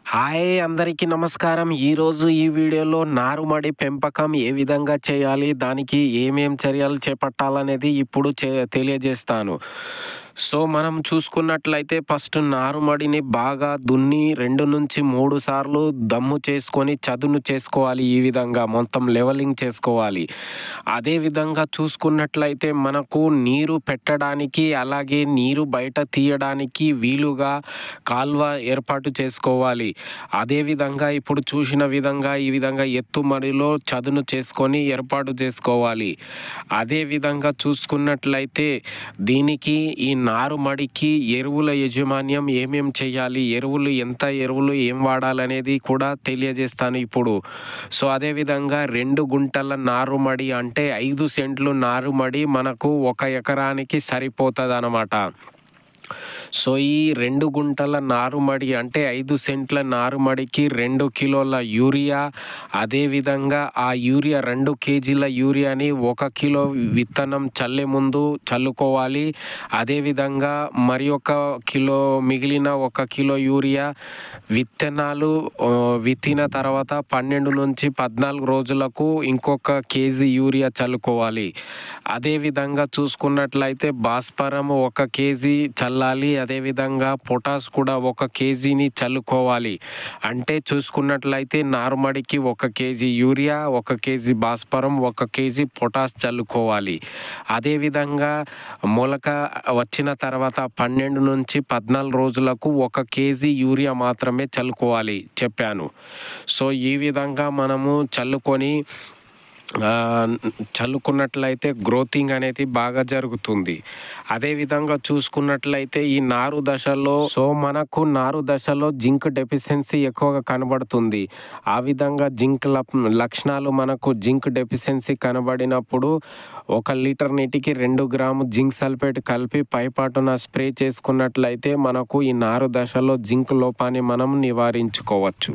Hi అందరికీ నమస్కారం. ఈరోజు ఈ వీడియోలో నారుమడి పెంపకం ఏ విధంగా చేయాలి? దానికి ఏమేం చర్యలు చేపట్టాలనేది ఇప్పుడు తెలియజేస్తాను. సో, మనం చూసుకున్నట్లయితే ఫస్ట్ నారుమడిని బాగా దున్ని 2-3 సార్లు దమ్ము చేసుకొని చదును చేసుకోవాలి. ఈ విధంగా మొత్తం లెవెలింగ్ చేసుకోవాలి. అదే విధంగా చూసుకున్నట్లయితే మనకు నీరు పెట్టడానికి, అలాగే నీరు బయట తీయడానికి వీలుగా కాల్వ ఏర్పాటు చేసుకోవాలి. అదే విధంగా ఇప్పుడు చూసిన విధంగా ఈ విధంగా ఎత్తుమడిలో చదును చేసుకొని ఏర్పాటు చేసుకోవాలి. అదే విధంగా చూసుకున్నట్లయితే దీనికి ఈ నారుమడికి ఎరువుల యాజమాన్యం ఏమేం చేయాలి? ఎంత ఎరువులు ఏం వాడాలనేది కూడా తెలియజేస్తాను ఇప్పుడు. సో, అదే విధంగా 2 గుంటల నారుమడి అంటే 5 సెంట్లు నారుమడి మనకు 1 ఎకరానికి సరిపోతదనమాట. సో, ఈ 2 గుంటల నారుమడి అంటే 5 సెంట్ల నారుమడికి 2 కిలోల యూరియా, అదేవిధంగా ఆ యూరియా 2 కేజీల యూరియాని 1 కిలో విత్తనం చల్లే ముందు చల్లుకోవాలి. అదేవిధంగా మరి ఒక కిలో మిగిలిన 1 కిలో యూరియా విత్తనాలు విత్తిన తర్వాత 12-14 రోజులకు ఇంకొక కేజీ యూరియా చల్లుకోవాలి. అదేవిధంగా చూసుకున్నట్లయితే భాస్వరం 1 కేజీ చల్లాలి. అదేవిధంగా పొటాష్ కూడా 1 కేజీని చల్లుకోవాలి. అంటే చూసుకున్నట్లయితే నారుమడికి 1 కేజీ యూరియా, 1 కేజీ భాస్వరం, 1 కేజీ పొటాష్ చల్లుకోవాలి. అదేవిధంగా మొలక వచ్చిన తర్వాత 12-14 రోజులకు 1 కేజీ యూరియా మాత్రమే చల్లుకోవాలి చెప్పాను. సో, ఈ విధంగా మనము చల్లుకున్నట్లయితే గ్రోతింగ్ అనేది బాగా జరుగుతుంది. అదేవిధంగా చూసుకున్నట్లయితే ఈ నారు దశలో మనకు నారు దశలో జింక్ డెఫిషియన్సీ ఎక్కువగా కనబడుతుంది. ఆ విధంగా జింక్ లక్షణాలు మనకు జింక్ డెఫిషియన్సీ కనబడినప్పుడు 1 లీటర్ నీటికి 2 గ్రాము జింక్ సల్ఫేట్ కలిపి పైపాటున స్ప్రే చేసుకున్నట్లయితే మనకు ఈ నారు దశలో జింక్ లోపాన్ని మనం నివారించుకోవచ్చు.